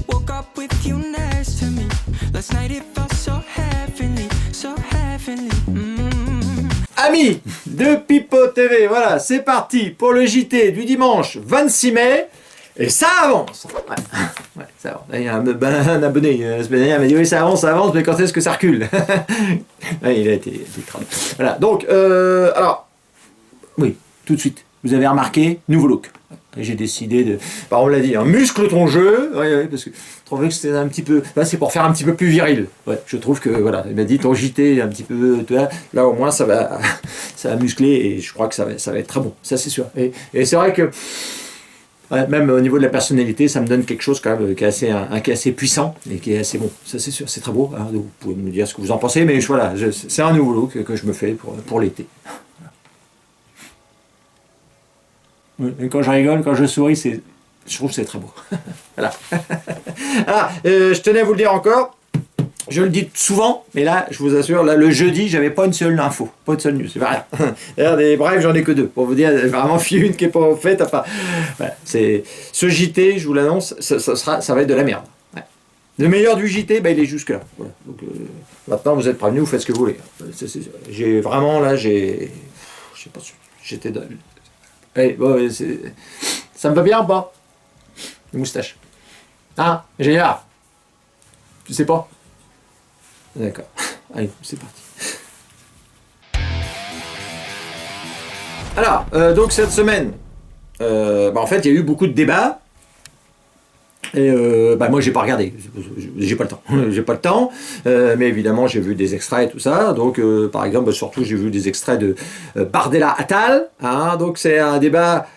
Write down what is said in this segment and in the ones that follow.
Woke up with you next to me. Last night it felt so heavenly, so heavenly. Amis de Pipo TV, voilà, c'est parti pour le JT du dimanche 26 mai. Et ça avance. Ouais, ça avance. Il y a un abonné la semaine dernière m'a dit oui ça avance, mais quand est-ce que ça recule? Ouais, il a été traduit. Voilà, donc, alors, oui, tout de suite, vous avez remarqué, nouveau look. J'ai décidé de... Bah, on l'a dit, hein, muscle ton jeu, ouais, parce que je trouvais que c'était un petit peu... Là, c'est pour faire un petit peu plus viril. Ouais, je trouve que, voilà, il m'a dit ton JT un petit peu... Tu vois, là, au moins, ça va muscler et je crois que ça va être très bon, ça c'est sûr. Et c'est vrai que, ouais, même au niveau de la personnalité, ça me donne quelque chose quand même qui est assez puissant et qui est assez bon. Ça c'est sûr, c'est très beau. Hein, vous pouvez me dire ce que vous en pensez, mais voilà, c'est un nouveau look que je me fais pour l'été. Et quand je rigole, quand je souris, je trouve que c'est très beau. Voilà. Ah, je tenais à vous le dire encore. Je le dis souvent, mais là, je vous assure, là, le jeudi, j'avais pas une seule info, pas une seule news, c'est pas rien. D'ailleurs, des brefs, j'en ai que 2. Pour vous dire, vraiment, une qui est pas faite. Enfin, voilà, c'est ce JT, je vous l'annonce, ça va être de la merde. Ouais. Le meilleur du JT, bah, il est jusque là. Voilà. Donc, maintenant, vous êtes prévenus, vous faites ce que vous voulez. J'ai vraiment là, je sais pas, j'étais dans... Hey, bon, ça me va bien ou pas? Les moustaches. Ah, génial. Tu sais pas? D'accord. Allez, c'est parti. Alors, donc cette semaine, en fait, il y a eu beaucoup de débats. Et moi, j'ai pas regardé. J'ai pas le temps. J'ai pas le temps. Mais évidemment, j'ai vu des extraits et tout ça. Donc, par exemple, surtout, j'ai vu des extraits de Bardella Attal. Hein, donc, c'est un débat.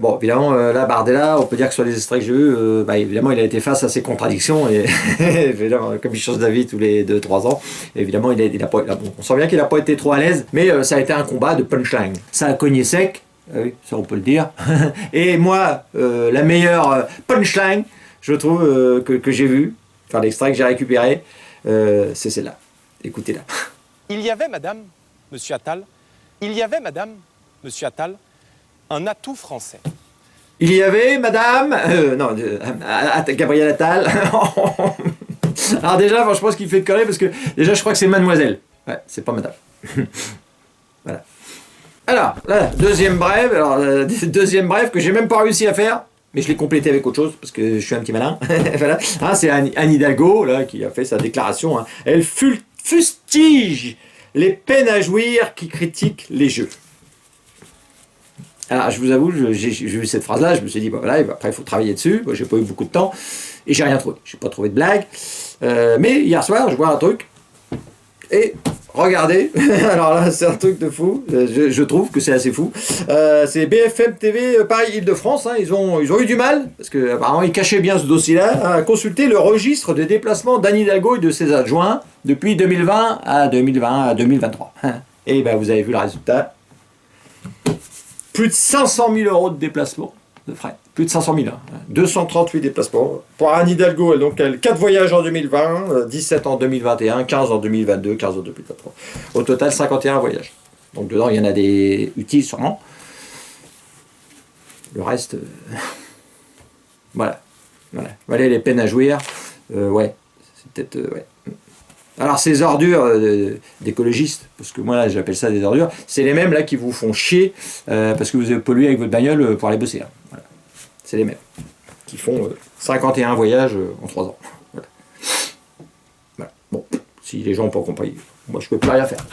Bon, évidemment, là, Bardella, on peut dire que sur les extraits que j'ai vus, évidemment, il a été face à ses contradictions. Et évidemment, comme il change d'avis tous les 2-3 ans, évidemment, on sent bien qu'il n'a pas été trop à l'aise. Mais ça a été un combat de punchline. Ça a cogné sec. Oui, ça, on peut le dire. Et moi, la meilleure punchline, je trouve, que j'ai vu, enfin l'extrait que j'ai récupéré, c'est celle-là. Écoutez-la. Il y avait, madame, monsieur Attal, un atout français. Il y avait, madame... Gabriel Attal. Alors déjà, franchement, ce qu'il fait de conneries, parce que déjà, je crois que c'est mademoiselle. Ouais, c'est pas madame. Voilà. Alors, là, deuxième brève que j'ai même pas réussi à faire. Mais je l'ai complété avec autre chose, parce que je suis un petit malin. Voilà. Hein, c'est Anne Hidalgo, là, qui a fait sa déclaration. Hein. Elle fustige les peines à jouir qui critiquent les jeux. Alors, je vous avoue, j'ai vu cette phrase-là, je me suis dit, voilà, après, il faut travailler dessus. Moi, j'ai pas eu beaucoup de temps, et j'ai rien trouvé. J'ai pas trouvé de blague. Mais hier soir, je vois un truc, et... regardez, alors là c'est un truc de fou, je trouve que c'est assez fou. C'est BFM TV Paris Île-de-France, hein, ils ont eu du mal, parce qu'apparemment ils cachaient bien ce dossier-là, à consulter le registre des déplacements d'Anne Hidalgo et de ses adjoints depuis 2020 à 2023. Et vous avez vu le résultat. Plus de 500 000 € de déplacement de frais. Plus de 500 000, hein. 238 déplacements. Pour Anne Hidalgo, elle 4 voyages en 2020, 17 en 2021, 15 en 2022, 15 en 2023. Au total, 51 voyages. Donc dedans, il y en a des utiles sûrement. Le reste, voilà. Voilà les peines à jouir. Ouais, c'est peut-être... ouais. Alors ces ordures d'écologistes, parce que moi là j'appelle ça des ordures, c'est les mêmes là qui vous font chier parce que vous avez pollué avec votre bagnole pour aller bosser. Hein. Voilà. C'est les mêmes qui font 51 voyages en 3 ans. Voilà. Voilà. Bon, si les gens n'ont pas compris, moi je peux plus rien faire.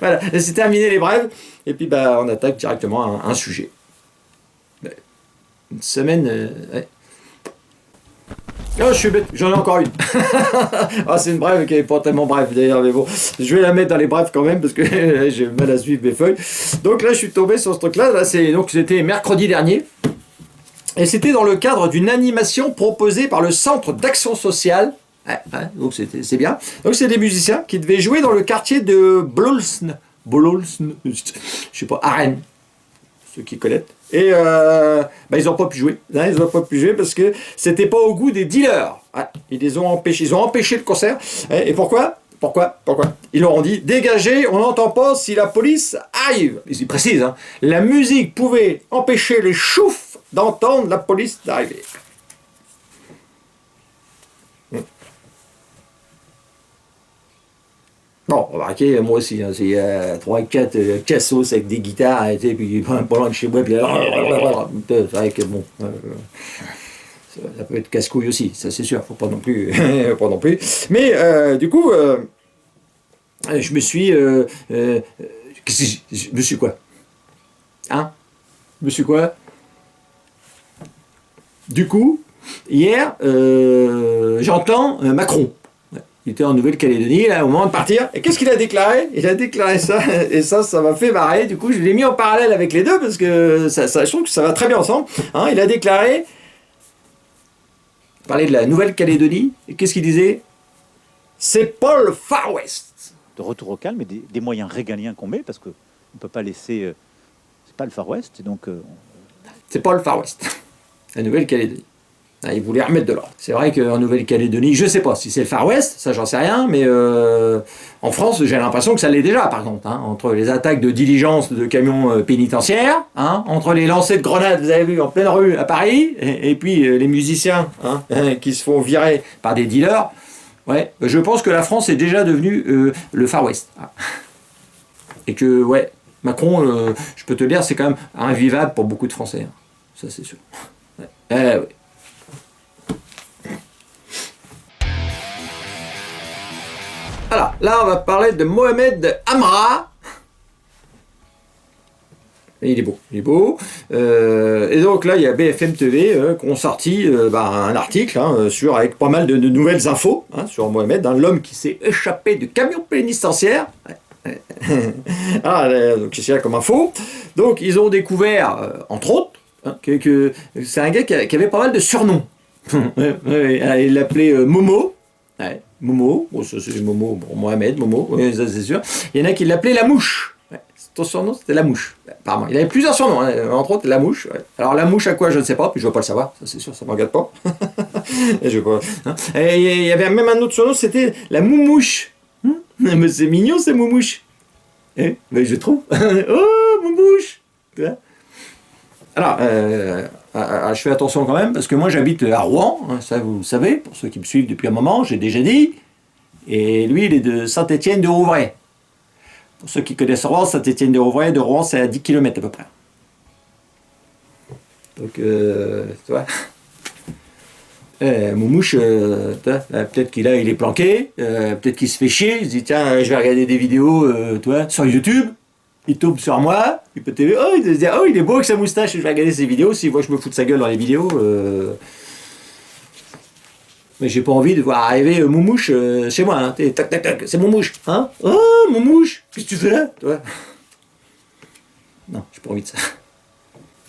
Voilà, et c'est terminé les brèves, et puis on attaque directement un sujet. Une semaine... ouais. Oh, je suis bête, j'en ai encore une. Ah, c'est une brève qui n'est pas tellement brève d'ailleurs, mais bon, je vais la mettre dans les brèves quand même parce que j'ai mal à suivre mes feuilles. Donc là, je suis tombé sur ce truc-là. Donc c'était mercredi dernier. Et c'était dans le cadre d'une animation proposée par le Centre d'Action Sociale. Donc c'est bien. Donc c'est des musiciens qui devaient jouer dans le quartier de Bolsn, je sais pas, à Rennes. Ceux qui connaissent. Et ils n'ont pas pu jouer. Hein, ils n'ont pas pu jouer parce que c'était pas au goût des dealers. Ouais, ils les ont empêchés. Ils ont empêché le concert. Et pourquoi? Ils leur ont dit, dégagez, on n'entend pas si la police arrive. Ils précisent, hein, la musique pouvait empêcher les choufs d'entendre la police d'arriver. remarquez, moi aussi, hein, il y a 3-4 cassos avec des guitares, et puis pas loin de chez moi, puis c'est vrai que bon, ça peut être casse-couille aussi, ça c'est sûr, faut pas non plus, pas non plus. Mais du coup, je me suis, je me suis quoi? Hein? Je me suis quoi? Du coup, hier, j'entends Macron. Il était en Nouvelle-Calédonie, là, au moment de partir. Et qu'est-ce qu'il a déclaré? Il a déclaré ça, et ça m'a fait marrer. Du coup, je l'ai mis en parallèle avec les deux, parce que je trouve que ça va très bien ensemble. Hein, il a déclaré, il parlait de la Nouvelle-Calédonie, et qu'est-ce qu'il disait? C'est pas le Far West. De retour au calme et des moyens régaliens qu'on met, parce qu'on ne peut pas laisser... c'est pas le Far West, donc... C'est pas le Far West. La Nouvelle-Calédonie. Ils voulaient remettre de l'ordre. C'est vrai qu'en Nouvelle-Calédonie, je sais pas si c'est le Far West, ça j'en sais rien, mais en France, j'ai l'impression que ça l'est déjà, par contre. Hein, entre les attaques de diligence de camions pénitentiaires, hein, entre les lancers de grenades, vous avez vu, en pleine rue à Paris, et puis les musiciens hein, qui se font virer par des dealers, ouais, je pense que la France est déjà devenue le Far West. Et que, ouais, Macron, je peux te le dire, c'est quand même invivable pour beaucoup de Français. Hein. Ça, c'est sûr. Ouais. Ouais. Alors, là, on va parler de Mohamed Amra. Et il est beau, il est beau. Et donc là, il y a BFM TV qui ont sorti un article hein, avec pas mal de nouvelles infos hein, sur Mohamed, hein, l'homme qui s'est échappé du camion pénitentiaire. Ouais. Donc c'est là comme info. Donc ils ont découvert, entre autres, hein, que c'est un gars qui avait pas mal de surnoms. Il l'appelait Momo. Ouais. Momo, bon, ça c'est Momo, bon, Mohamed, Momo, ouais, ça c'est sûr. Il y en a qui l'appelaient la mouche. Ouais. Son surnom c'était la mouche. Apparemment, il avait plusieurs surnoms, hein, entre autres la mouche. Ouais. Alors la mouche à quoi je ne sais pas, puis je ne veux pas le savoir, ça c'est sûr, ça ne m'engage pas. Et je vois, hein. Et il y avait même un autre surnom, c'était la moumouche. Mais c'est mignon, c'est moumouche. Eh, mais je trouve. Oh, moumouche. Alors, je fais attention quand même, parce que moi j'habite à Rouen, hein, ça vous le savez, pour ceux qui me suivent depuis un moment, j'ai déjà dit. Et lui, il est de Saint-Étienne-de-Rouvray. Pour ceux qui connaissent Rouen, Saint-Étienne-de-Rouvray, de Rouen, c'est à 10 km à peu près. Donc, tu vois. Moumouche, peut-être qu'il est planqué, peut-être qu'il se fait chier, il se dit tiens, je vais regarder des vidéos sur YouTube, il tombe sur moi, il peut TV, il se dit oh il est beau avec sa moustache, je vais regarder ses vidéos, s'il voit que je me fous de sa gueule dans les vidéos, mais j'ai pas envie de voir arriver Moumouche chez moi, hein. Tac tac tac, c'est Moumouche, hein, oh Moumouche, qu'est-ce que tu fais là, toi? Non, j'ai pas envie de ça.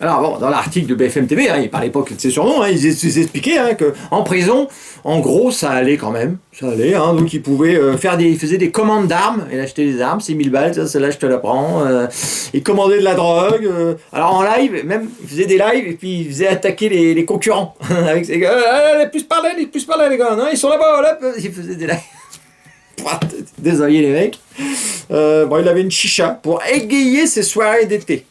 Alors bon, dans l'article de BFM TV, hein, il parlait pas que de ses surnoms, hein, ils expliquaient hein, qu'en prison, en gros, ça allait quand même, ça allait, hein, donc il pouvait il faisait des commandes d'armes, il achetait des armes, 6000 balles, ça, celle-là je te la prends, il commandait de la drogue, alors en live, même, il faisait des lives, et puis il faisait attaquer les concurrents, avec ses gars, les plus par là les gars, non, ils sont là-bas, là, il faisait des lives. Désolé les mecs. Bon, il avait une chicha pour égayer ses soirées d'été.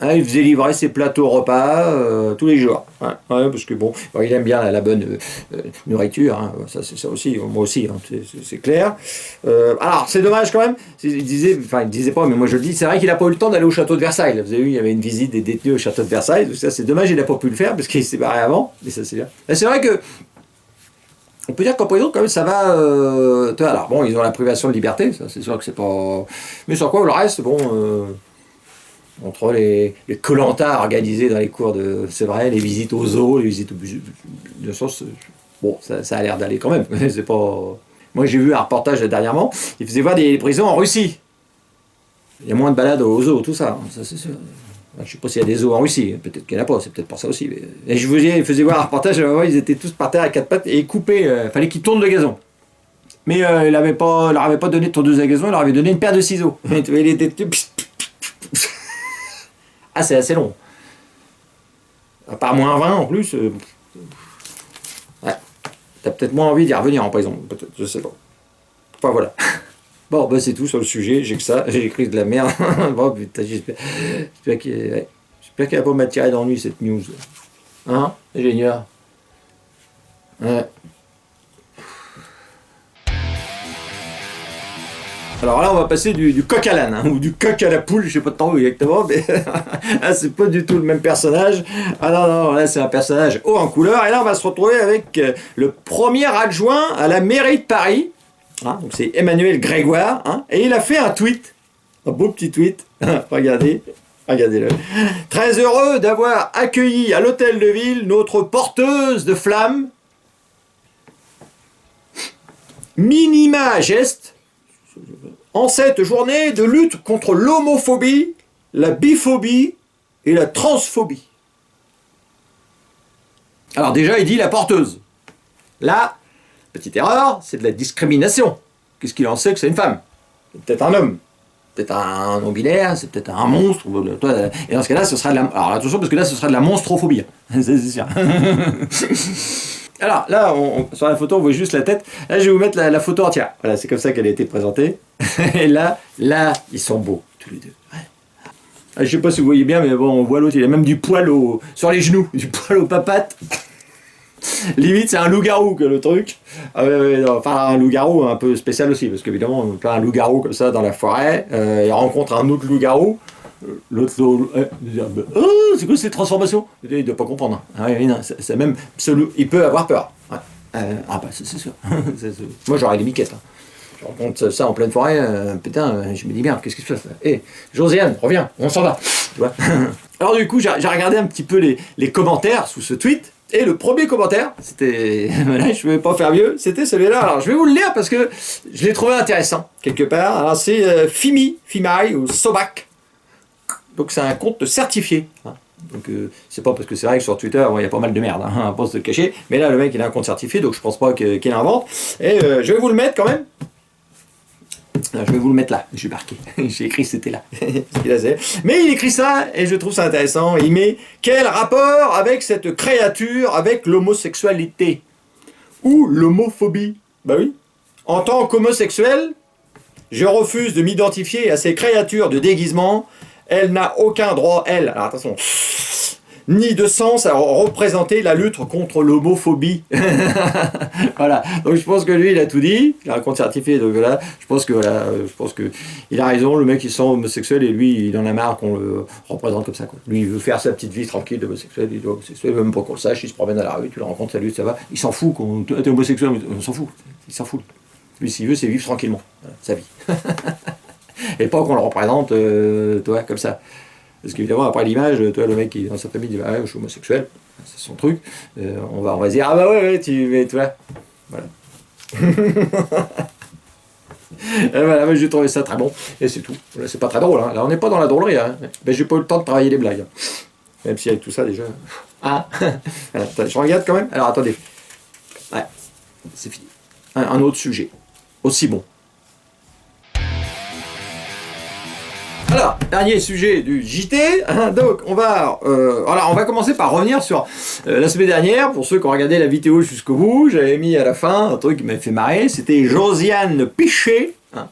Il faisait livrer ses plateaux repas tous les jours. Ouais, parce que bon, il aime bien la bonne nourriture. Hein, ça, c'est ça aussi. Moi aussi, hein, c'est clair. Alors, c'est dommage quand même. Il disait pas, mais moi je le dis. C'est vrai qu'il n'a pas eu le temps d'aller au château de Versailles. Là, vous avez vu, il y avait une visite des détenus au château de Versailles. Ça, c'est dommage, il n'a pas pu le faire parce qu'il s'est barré avant. Mais ça, c'est bien. Et c'est vrai que on peut dire qu'en prison, quand même, ça va. Alors bon, ils ont la privation de liberté. Ça, c'est sûr que c'est pas. Mais sur quoi le reste, bon. Entre les Koh-Lanta organisés dans les cours de... C'est vrai, les visites aux zoos, les visites de sens... Bon, ça a l'air d'aller quand même. C'est pas... Moi, j'ai vu un reportage dernièrement, il faisait voir des prisons en Russie. Il y a moins de balades aux zoos, tout ça. Ça c'est sûr. Je ne sais pas s'il y a des zoos en Russie. Peut-être qu'il n'y en a pas, c'est peut-être pour ça aussi. Mais... Et je vous dis, il faisait voir un reportage, ils étaient tous par terre à quatre pattes et coupés. Fallait qu'ils tournent le gazon. Mais il leur avait pas donné de tondeuse à gazon, il leur avait donné une paire de ciseaux. Il était... Ah, c'est assez long. À part moins 20 en plus. Ouais. T'as peut-être moins envie d'y revenir en prison. Peut-être, je sais pas. Enfin voilà. Bon, c'est tout sur le sujet. J'ai que ça. J'ai écrit de la merde. Bon, putain, j'espère qu'il va pas m'attirer d'ennui cette news. Hein, ingénieur? Ouais. Alors là, on va passer du coq à l'âne, hein, ou du coq à la poule, je sais pas trop exactement, mais là, c'est pas du tout le même personnage. Ah non, non, là, c'est un personnage haut en couleur. Et là, on va se retrouver avec le premier adjoint à la mairie de Paris. Hein, donc c'est Emmanuel Grégoire. Hein, et il a fait un tweet, un beau petit tweet. Regardez. Regardez-le. Très heureux d'avoir accueilli à l'hôtel de ville notre porteuse de flammes. Minima geste. En cette journée de lutte contre l'homophobie, la biphobie et la transphobie. Alors déjà, il dit la porteuse. Là, petite erreur, c'est de la discrimination. Qu'est-ce qu'il en sait que c'est une femme? C'est peut-être un homme. Peut-être un non-binaire, c'est peut-être un monstre. Et dans ce cas-là, ce sera de la... Alors attention, parce que là, ce sera de la monstrophobie. C'est sûr. Alors là, sur la photo, on voit juste la tête. Là, je vais vous mettre la photo entière. Voilà, c'est comme ça qu'elle a été présentée. Et là, ils sont beaux, tous les deux. Ouais. Je sais pas si vous voyez bien, mais bon, on voit l'autre, il a même du poil sur les genoux, du poil aux papates. Limite, c'est un loup-garou que le truc. Non, enfin, un loup-garou un peu spécial aussi, parce qu'évidemment, on peut un loup-garou comme ça dans la forêt, il rencontre un autre loup-garou. L'autre, oh, c'est quoi cette transformation? Il ne doit pas comprendre. Ah, oui, non, c'est même, il peut avoir peur. Ouais. Ah bah c'est sûr. Moi j'aurais des miquettes. Hein. Je rencontre ça en pleine forêt, putain, je me dis merde, qu'est-ce qui se passe là? Hé, Josiane, reviens, on s'en va. Tu vois. Alors du coup, j'ai regardé un petit peu les commentaires sous ce tweet. Et le premier commentaire, c'était, voilà, je ne vais pas faire mieux, c'était celui-là. Alors je vais vous le lire parce que je l'ai trouvé intéressant quelque part. Alors c'est Fimai ou Sobac. Donc c'est un compte certifié. Hein. Donc c'est pas parce que c'est vrai que sur Twitter, il y a pas mal de merde, hein, pour se le cacher. Mais là, le mec, il a un compte certifié, donc je pense pas qu'il invente. Et je vais vous le mettre quand même. Je vais vous le mettre là, j'ai marqué, j'ai écrit c'était là. Mais il écrit ça, et je trouve ça intéressant, il met « Quel rapport avec cette créature, avec l'homosexualité ?» Ou l'homophobie. Bah oui. En tant qu'homosexuel, je refuse de m'identifier à ces créatures de déguisement. Elle n'a aucun droit, elle, alors attention, ni de sens à représenter la lutte contre l'homophobie. Voilà, donc je pense que lui il a tout dit, il a un compte certifié, donc voilà, je pense que il a raison, le mec il sent homosexuel et lui il en a marre qu'on le représente comme ça, quoi. Lui il veut faire sa petite vie tranquille d'homosexuel, il est homosexuel, même pas qu'on le sache, il se promène à la rue, tu le rencontres, salut, ça va, il s'en fout, t'es homosexuel, on s'en fout, il s'en fout. Lui s'il veut c'est vivre tranquillement, voilà, sa vie. Et pas qu'on le représente, toi, comme ça. Parce qu'évidemment, après l'image, toi, le mec qui est dans sa famille dit, ah ouais, je suis homosexuel, c'est son truc. On va dire, ah bah ouais, tu vois. Voilà. Voilà, mais j'ai trouvé ça très bon, et c'est tout. Là, c'est pas très drôle, hein. Là, on n'est pas dans la drôlerie, hein. Mais j'ai pas eu le temps de travailler les blagues. Hein. Même si avec tout ça, déjà. Ah voilà, je regarde quand même. Alors, attendez. Ouais, c'est fini. Un autre sujet, aussi bon. Alors, dernier sujet du JT, hein, donc on va commencer par revenir sur la semaine dernière, pour ceux qui ont regardé la vidéo jusqu'au bout, j'avais mis à la fin un truc qui m'a fait marrer, c'était Josiane Pichet, hein.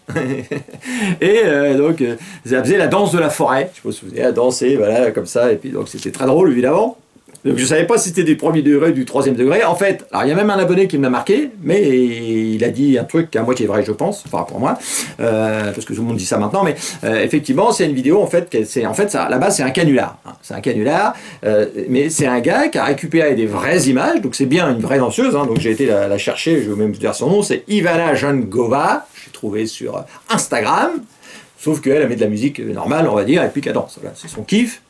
Et donc ça faisait la danse de la forêt, je sais pas si vous avez dansé, voilà, comme ça, et puis donc c'était très drôle évidemment. Donc je ne savais pas si c'était du premier degré ou du troisième degré. En fait, alors il y a même un abonné qui me l'a marqué, mais il a dit un truc à moitié vrai, je pense, enfin pour moi, parce que tout le monde dit ça maintenant, mais effectivement, c'est une vidéo, en fait, ça, là-bas, c'est un canular. Hein, c'est un canular, mais c'est un gars qui a récupéré des vraies images, donc c'est bien une vraie danseuse, hein, donc j'ai été la chercher, je vais même vous dire son nom, c'est Ivana Jangova, je l'ai trouvée sur Instagram, sauf qu'elle a mis de la musique normale, on va dire, et puis qu'elle danse, voilà, c'est son kiff.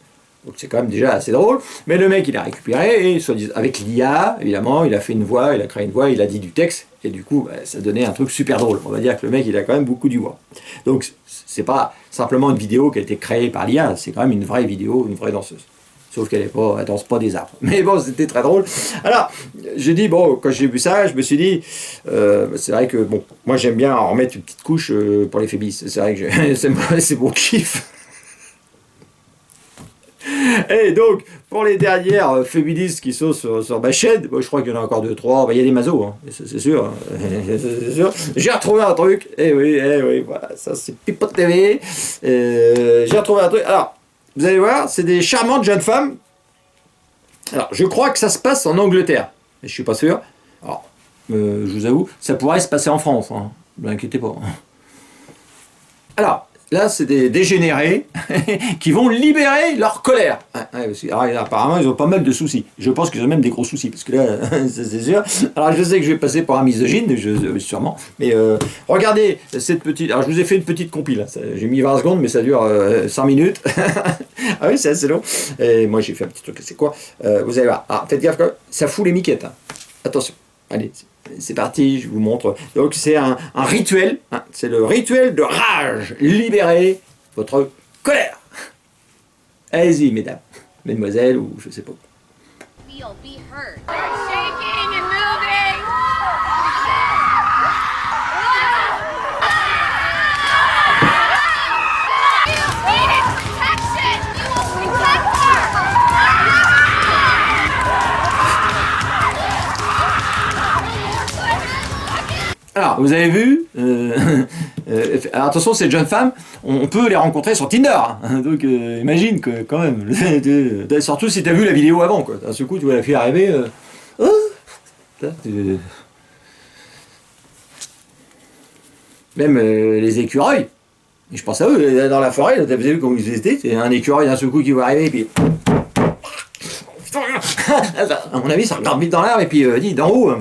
Donc c'est quand même déjà assez drôle, mais le mec il a récupéré, et avec l'IA, évidemment, il a fait une voix, il a créé une voix, il a dit du texte, et du coup ça donnait un truc super drôle. On va dire que le mec il a quand même beaucoup d'humour. Donc c'est pas simplement une vidéo qui a été créée par l'IA, c'est quand même une vraie vidéo, une vraie danseuse. Sauf qu'elle danse pas des arbres. Mais bon, c'était très drôle. Alors, j'ai dit, bon, quand j'ai vu ça, je me suis dit, c'est vrai que, bon, moi j'aime bien en remettre une petite couche pour les féministes. C'est vrai que c'est mon kiff. Et donc, pour les dernières féministes qui sont sur ma chaîne, bon, je crois qu'il y en a encore 2-3, il y a des mazos, hein, c'est sûr, hein, c'est sûr. J'ai retrouvé un truc, et oui, voilà, ça c'est Pipote TV, j'ai retrouvé un truc, alors, vous allez voir, c'est des charmantes jeunes femmes, alors, je crois que ça se passe en Angleterre, mais je suis pas sûr, alors, je vous avoue, ça pourrait se passer en France, hein, ne vous inquiétez pas. Alors, là, c'est des dégénérés qui vont libérer leur colère. Alors, apparemment, ils ont pas mal de soucis. Je pense qu'ils ont même des gros soucis, parce que là, c'est sûr. Alors, je sais que je vais passer pour un misogyne, sûrement. Mais regardez cette petite... Alors, je vous ai fait une petite compile. J'ai mis 20 secondes, mais ça dure 100 minutes. Ah oui, c'est assez long. Et moi, j'ai fait un petit truc. C'est quoi vous allez voir. Alors, faites gaffe, ça fout les miquettes. Hein. Attention. Allez, c'est parti, je vous montre. Donc c'est un rituel, hein, c'est le rituel de rage. Libérez votre colère. Allez-y, mesdames, mesdemoiselles, ou je sais pas. Feel, be heard. Shaking and moving. You needed protection. You will protect her. Alors, vous avez vu, alors attention, ces jeunes femmes, on peut les rencontrer sur Tinder. Hein, donc, imagine que, quand même, surtout si tu as vu la vidéo avant, quoi. D'un seul coup, tu vois la fille arriver. Même les écureuils. Et je pense à eux, dans la forêt, vous avez vu comment ils étaient. C'est un écureuil d'un seul coup qui va arriver, et puis. À mon avis, ça regarde vite dans l'arbre, et puis dit d'en haut.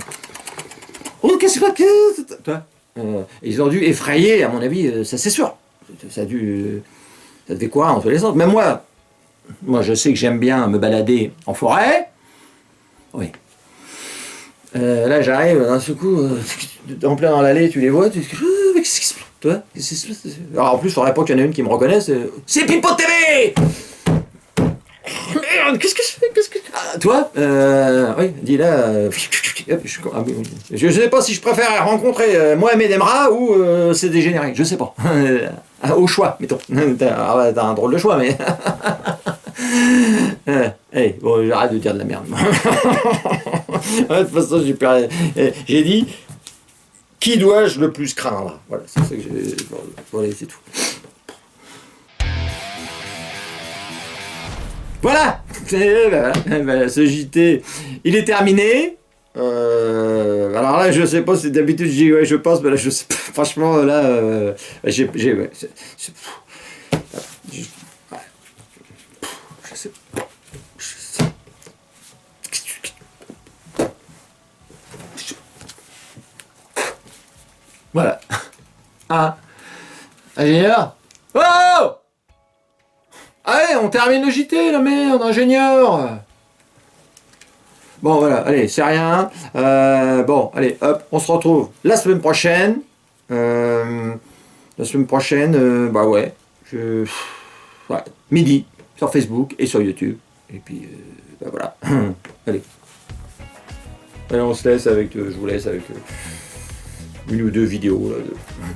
Oh, qu'est-ce que toi ils ont dû effrayer, à mon avis, ça c'est sûr. Ça devait courir en tous les sens. Même moi, je sais que j'aime bien me balader en forêt. Oui. Là, j'arrive, d'un seul coup, en plein dans l'allée, tu les vois, tu dis, qu'est-ce qui se passe, toi? Alors en plus, il faudrait pas qu'il y en ait une qui me reconnaisse. C'est Pipo TV! Merde, qu'est-ce que je fais? Ah, toi, oui, dis là. Je sais pas si je préfère rencontrer Mohamed Emra ou c'est dégénéré, je sais pas. Au choix, mettons. T'as un drôle de choix, mais. Hey, bon, j'arrête de dire de la merde. De toute façon, j'ai dit qui dois-je le plus craindre? Voilà, c'est ça que j'ai. Voilà, c'est tout. Voilà, ce JT, il est terminé. Alors là, je sais pas si d'habitude je dis ouais, je pense, mais là, je sais pas. Franchement, là, je sais pas. Voilà. Ah, ingénieur. Oh! Allez, on termine le JT, la merde, ingénieur. Bon, voilà, allez, c'est rien. Bon, allez, hop, on se retrouve la semaine prochaine. La semaine prochaine, bah ouais, ouais, midi, sur Facebook et sur YouTube. Et puis, bah voilà. Allez. Allez, on se laisse avec, je vous laisse avec une ou deux vidéos là,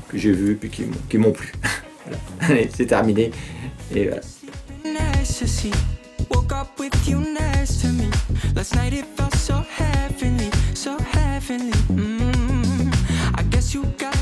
que j'ai vues puis qui m'ont plu. Voilà. Allez, c'est terminé. Et voilà. Nice to see. Woke up with you next to me. Last night it felt so heavenly, so heavenly. I guess you got